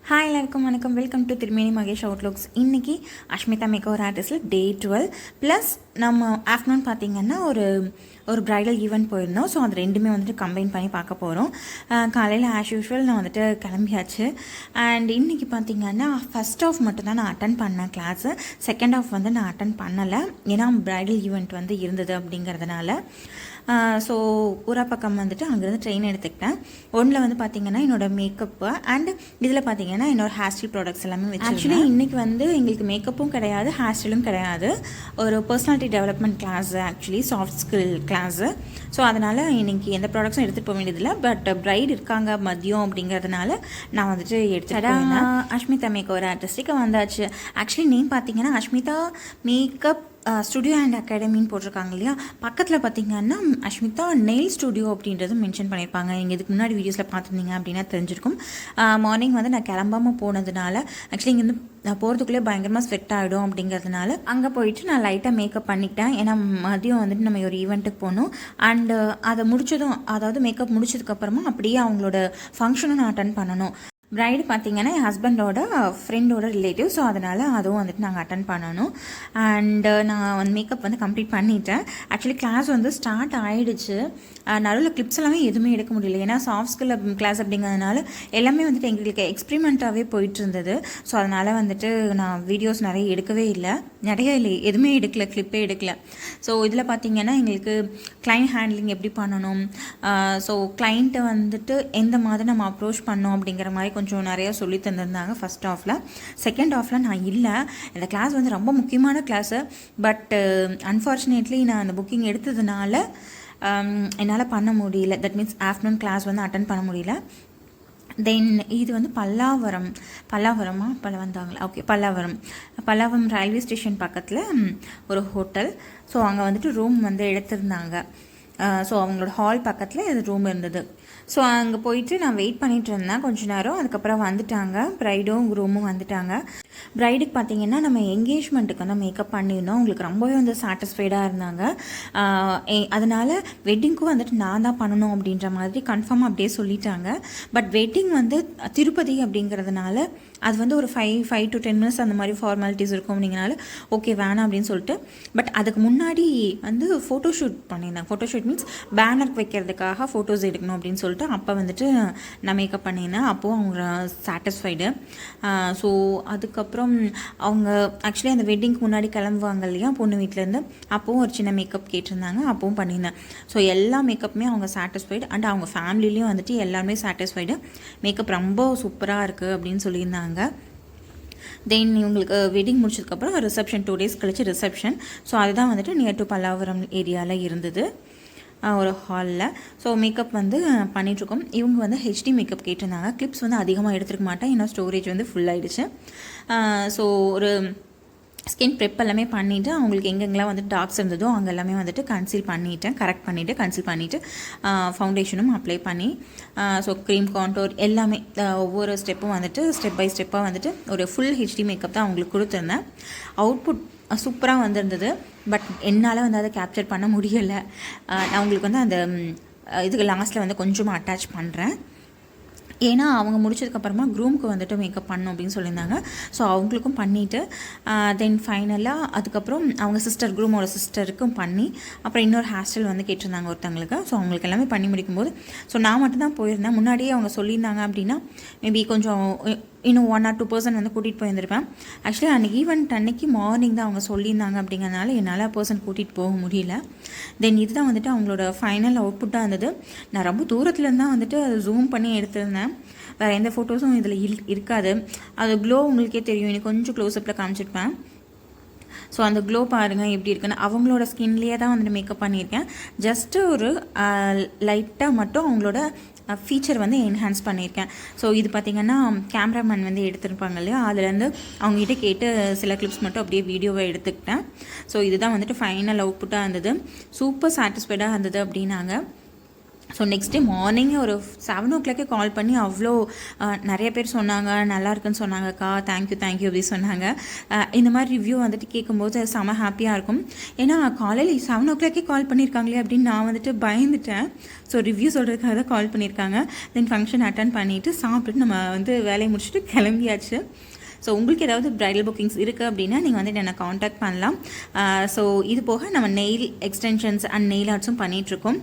Hi எல்லாருக்கும் வணக்கம். Welcome to திருமேனி மகேஷ் அவுட்லுக்ஸ். இன்றைக்கி அஷ்மிதா மேக்கோவர் ஆர்டிஸ்டில் டே 12 ப்ளஸ் நம்ம ஆஃப்டர்நூன் பார்த்திங்கன்னா ஒரு ப்ரைடல் ஈவெண்ட் போயிருந்தோம். ஸோ அது ரெண்டுமே வந்துட்டு கம்பைன் பண்ணி பார்க்க போகிறோம். காலையில் ஆஸ் யூஷுவல் நான் வந்துட்டு கிளம்பியாச்சு. அண்ட் இன்றைக்கி பார்த்திங்கன்னா ஃபஸ்ட் ஆஃப் மட்டும்தான் நான் அட்டன் பண்ணேன் கிளாஸு. செகண்ட் ஆஃப் வந்து நான் அட்டன் பண்ணலை, ஏன்னா ப்ரைடல் ஈவெண்ட் வந்து இருந்தது அப்படிங்கிறதுனால. ஸோ ஊரா பக்கம் வந்துட்டு அங்கேருந்து ட்ரெயின் எடுத்துக்கிட்டேன். ஒன்றில் வந்து பார்த்திங்கன்னா என்னோடய மேக்கப்பு அண்ட் இதில் பார்த்திங்கன்னா என்னோடய ஹேர் ஸ்டைல் ப்ராடக்ட்ஸ் எல்லாமே வச்சு. ஆக்சுவலி இன்றைக்கி வந்து எங்களுக்கு மேக்கப்பும் கிடையாது, ஹேர் ஸ்டைலும் கிடையாது. ஒரு personality development class, actually soft skill class. So அதனால் இன்றைக்கி எந்த ப்ராடக்ட்ஸும் எடுத்துகிட்டு போக வேண்டியதில்லை. பட் ப்ரைட் இருக்காங்க மதியம் அப்படிங்கிறதுனால நான் வந்துட்டு எடுத்துகிட்டு அஷ்மிதா மேக்கோவர் ஆர்டிஸ்டிக்கு வந்தாச்சு. ஆக்சுவலி நேம் பார்த்திங்கன்னா அஷ்மிதா மேக்கப் ஸ்டுடியோ அண்ட் அகாடமின்னு போட்டிருக்காங்க இல்லையா. பக்கத்தில் பார்த்திங்கன்னா அஷ்மிதா நெயில் ஸ்டுடியோ அப்படின்றது மென்ஷன் பண்ணியிருப்பாங்க. நீங்கள் இதுக்கு முன்னாடி வீடியோஸில் பார்த்துருந்தீங்க அப்படின்னா தெரிஞ்சிருக்கும். மார்னிங் வந்து நான் கிளம்பாமல் போனதுனால ஆக்சுவலி இங்கே வந்து நான் போகிறதுக்குள்ளே பயங்கரமாக ஸ்வெட் ஆகிடும் அப்படிங்கிறதுனால அங்கே போயிட்டு நான் லைட்டாக மேக்கப் பண்ணிக்கிட்டேன். ஏன்னா மதியம் வந்துட்டு நம்ம ஒரு ஈவெண்ட்டுக்கு போகணும். அண்டு அதை முடிச்சதும், அதாவது மேக்கப் முடிச்சதுக்கப்புறமா அப்படியே அவங்களோட ஃபங்க்ஷனும் நான் அட்டன் பண்ணணும். ப்ரைடு பார்த்திங்கன்னா என் ஹஸ்பண்டோட ஃப்ரெண்டோட ரிலேட்டிவ். ஸோ அதனால் அதுவும் வந்துட்டு நாங்கள் அட்டன் பண்ணணும். அண்டு நான் வந்து மேக்கப் வந்து கம்ப்ளீட் பண்ணிட்டேன். ஆக்சுவலி கிளாஸ் வந்து ஸ்டார்ட் ஆகிடுச்சு. நடுவில் கிளிப்ஸ் எல்லாமே எதுவுமே எடுக்க முடியல, ஏன்னா சாஃப்ட் ஸ்கில் கிளாஸ் அப்படிங்கிறதுனால எல்லாமே வந்துட்டு எங்களுக்கு எக்ஸ்பிரிமெண்ட்டாகவே போயிட்டு இருந்தது. ஸோ அதனால் வந்துட்டு நான் வீடியோஸ் நிறைய எடுக்கவே இல்லை, எதுவுமே எடுக்கல, கிளிப்பே எடுக்கல. ஸோ இதில் பார்த்திங்கன்னா எங்களுக்கு கிளைண்ட் ஹேண்ட்லிங் எப்படி பண்ணணும், ஸோ கிளைண்ட்டை வந்துட்டு எந்த மாதிரி நம்ம அப்ரோச் பண்ணோம் அப்படிங்கிற மாதிரி கொஞ்சம் நிறையா சொல்லி தந்திருந்தாங்க ஃபஸ்ட் ஆஃபில். செகண்ட் ஆஃபில் நான் இல்லை. இந்த கிளாஸ் வந்து ரொம்ப முக்கியமான கிளாஸு. பட் அன்ஃபார்ச்சுனேட்லி நான் அந்த புக்கிங் எடுத்ததுனால என்னால் பண்ண முடியல. தட் மீன்ஸ் ஆஃப்டர்நூன் கிளாஸ் வந்து அட்டன் பண்ண முடியல. தென் இது வந்து பல்லாவரங்களா, ஓகே, பல்லாவரம் ரயில்வே ஸ்டேஷன் பக்கத்தில் ஒரு ஹோட்டல். ஸோ அங்கே வந்துட்டு ரூம் வந்து எடுத்திருந்தாங்க. ஸோ அவங்களோட ஹால் பக்கத்தில் இது ரூம் இருந்தது. ஸோ அங்கே போயிட்டு நான் வெயிட் பண்ணிகிட்டு இருந்தேன் கொஞ்ச நேரம். அதுக்கப்புறம் வந்துட்டாங்க, ப்ரைடும் குரூமும் வந்துட்டாங்க. ப்ரைடுக்கு பார்த்திங்கன்னா நம்ம என்கேஜ்மெண்ட்டுக்கு வந்து மேக்கப் பண்ணியிருந்தோம். அவங்களுக்கு ரொம்பவே வந்து சாட்டிஸ்ஃபைடாக இருந்தாங்க. அதனால் வெட்டிங்க்கும் வந்துட்டு நான் தான் பண்ணணும் அப்படின்ற மாதிரி கன்ஃபார்மாக அப்படியே சொல்லிட்டாங்க. பட் வெட்டிங் வந்து திருப்பதி அப்படிங்கிறதுனால அது வந்து ஒரு 5 to 10 minutes அந்த மாதிரி ஃபார்மாலிட்டிஸ் இருக்கும் அப்படிங்கிறனால ஓகே வேணாம் அப்படின்னு சொல்லிட்டு. பட் அதுக்கு முன்னாடி வந்து ஃபோட்டோஷூட் பண்ணியிருந்தேன். ஃபோட்டோஷூட் மீன்ஸ் பேனர் வைக்கிறதுக்காக ஃபோட்டோஸ் எடுக்கணும் அப்படின்னு சொல்லிட்டு அப்போ வந்துட்டு நான் மேக்கப் பண்ணியிருந்தேன். அப்போது அவங்க சாட்டிஸ்ஃபைடு. ஸோ அதுக்கப்புறம் அவங்க ஆக்சுவலி அந்த வெட்டிங்க்கு முன்னாடி கிளம்புவாங்க இல்லையா பொண்ணு வீட்டிலேருந்து, அப்போவும் ஒரு சின்ன மேக்கப் கேட்டிருந்தாங்க, அப்போவும் பண்ணியிருந்தேன். ஸோ எல்லா மேக்கப்புமே அவங்க சாட்டிஸ்ஃபைடு. அண்ட் அவங்க ஃபேமிலிலையும் வந்துட்டு எல்லாருமே சாட்டிஸ்ஃபைடு. மேக்கப் ரொம்ப சூப்பராக இருக்குது அப்படின்னு சொல்லியிருந்தாங்க. தென் இவங்களுக்கு வெட்டிங் முடிச்சதுக்கப்புறம் ரிசப்ஷன் 2 days கழிச்சு ரிசப்ஷன். ஸோ அதுதான் வந்துட்டு நியர் டு பல்லாவரம் ஏரியாவில் இருந்தது ஒரு ஹாலில். ஸோ மேக்கப் வந்து பண்ணிகிட்ருக்கோம். இவங்க வந்து ஹெச்டி மேக்கப் கேட்டிருந்தாங்க. கிளிப்ஸ் வந்து அதிகமாக எடுத்துருக்க மாட்டேன், ஏன்னா ஸ்டோரேஜ் வந்து ஃபுல்லாகிடுச்சு. ஸோ ஒரு ஸ்கின் ப்ரெப் எல்லாமே பண்ணிவிட்டு அவங்களுக்கு எங்கெங்கெல்லாம் வந்துட்டு டார்க்ஸ் இருந்ததோ அங்கே எல்லாமே வந்துட்டு கரெக்ட் பண்ணிவிட்டு கன்சீல் பண்ணிவிட்டு ஃபவுண்டேஷனும் அப்ளை பண்ணி ஸோ க்ரீம் கான்டோர் எல்லாமே ஒவ்வொரு ஸ்டெப்பும் வந்துட்டு ஸ்டெப் பை ஸ்டெப்பாக வந்துட்டு ஒரு ஃபுல் ஹெச்டி மேக்கப் தான் அவங்களுக்கு கொடுத்துருந்தேன். அவுட்புட் சூப்பராக வந்திருந்தது. பட் என்னால் வந்து அதை கேப்சர் பண்ண முடியலை. நான் உங்களுக்கு வந்து அந்த இதுக்கு லாஸ்ட்டில் வந்து கொஞ்சமாக அட்டாச் பண்ணுறேன். ஏன்னா அவங்க முடிச்சதுக்கப்புறமா க்ரூமுக்கு வந்துட்டு மேக்கப் பண்ணணும் அப்படின்னு சொல்லியிருந்தாங்க. ஸோ அவங்களுக்கும் பண்ணிவிட்டு தென் ஃபைனலாக அதுக்கப்புறம் அவங்க க்ரூமோட சிஸ்டருக்கும் பண்ணி அப்புறம் இன்னொரு ஹேர் ஸ்டைல் வந்து கேட்டிருந்தாங்க ஒருத்தவங்களுக்கு. ஸோ அவங்களுக்கு எல்லாமே பண்ணி முடிக்கும்போது ஸோ நான் மட்டும்தான் போயிருந்தேன். முன்னாடியே அவங்க சொல்லியிருந்தாங்க அப்படின்னா மேபி கொஞ்சம் இன்னும் 1 or 2 person வந்து கூட்டிகிட்டு போயிருந்திருப்பேன். ஆக்சுவலி அன்றைக்கி ஈவெண்ட் அன்றைக்கி மார்னிங் தான் அவங்க சொல்லியிருந்தாங்க அப்படிங்கிறதுனால என்னால் பர்சன் கூட்டிகிட்டு போக முடியல. தென் இதுதான் வந்துட்டு அவங்களோட ஃபைனல் அவுட்புட்டாக இருந்தது. நான் ரொம்ப தூரத்துலேருந்து தான் வந்துட்டு அதை ஜூம் பண்ணி எடுத்திருந்தேன். வேறு எந்த ஃபோட்டோஸும் இதில் இருக்காது. அது க்ளோ உங்களுக்கே தெரியும், இன்னைக்கு கொஞ்சம் க்ளோஸ்அப்பில் காமிச்சிருப்பேன். ஸோ அந்த க்ளோ பாருங்கள் எப்படி இருக்குன்னு. அவங்களோட ஸ்கின்லேயே தான் வந்துட்டு மேக்கப் பண்ணியிருக்கேன். ஜஸ்ட்டு ஒரு லைட்டாக மட்டும் அவங்களோட ஃபீச்சர் வந்து என்ஹான்ஸ் பண்ணியிருக்கேன். ஸோ இது பார்த்திங்கன்னா கேமராமேன் வந்து எடுத்திருப்பாங்க இல்லையா, அதுலேருந்து அவங்ககிட்ட கேட்டு சில கிளிப்ஸ் மட்டும் அப்படியே வீடியோவை எடுத்துக்கிட்டேன். ஸோ இதுதான் வந்துட்டு ஃபைனல் அவுட்புட்டாக இருந்தது. சூப்பர் சாட்டிஸ்ஃபைடாக இருந்தது அப்படின்னாங்க. ஸோ நெக்ஸ்ட் டே மார்னிங்கே ஒரு 7 o'clock கால் பண்ணி அவ்வளோ நிறைய பேர் சொன்னாங்க, நல்லா இருக்குன்னு சொன்னாங்கக்கா, தேங்க்யூ அப்படி சொன்னாங்க. இந்த மாதிரி ரிவ்யூ வந்துட்டு கேட்கும்போது செம ஹாப்பியாக இருக்கும். ஏன்னா காலையில் 7 o'clock கால் பண்ணியிருக்காங்களே அப்படின்னு நான் வந்துட்டு பயந்துட்டேன். ஸோ ரிவ்யூ சொல்கிறதுக்காக தான் கால் பண்ணியிருக்காங்க. தென் ஃபங்க்ஷன் அட்டன் பண்ணிவிட்டு சாப்பிட்டுட்டு நம்ம வந்து வேலையை முடிச்சுட்டு கிளம்பியாச்சு. ஸோ உங்களுக்கு ஏதாவது ப்ரைடல் புக்கிங்ஸ் இருக்குது அப்படின்னா நீங்கள் வந்துட்டு என்னை காண்டாக்ட் பண்ணலாம். ஸோ இது போக நம்ம நெயில் எக்ஸ்டென்ஷன்ஸ் அண்ட் நெயில் ஆர்ட்ஸும் பண்ணிகிட்ருக்கோம்.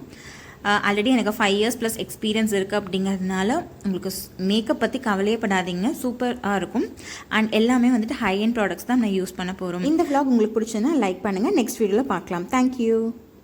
ஆல்ரெடி எனக்கு 5 years ப்ளஸ் எக்ஸ்பீரியன்ஸ் இருக்குது அப்படிங்கிறதுனால உங்களுக்கு மேக்கப் பற்றி கவலையே படாதீங்க, சூப்பராக இருக்கும். அண்ட் எல்லாமே வந்துட்டு ஹை எண்ட் ப்ராடக்ட்ஸ் தான் நான் யூஸ் பண்ண போகிறோம். இந்த vlog உங்களுக்கு பிடிச்சதுன்னா லைக் பண்ணுங்கள். நெக்ஸ்ட் வீடியோவில் பார்க்கலாம். தேங்க்யூ.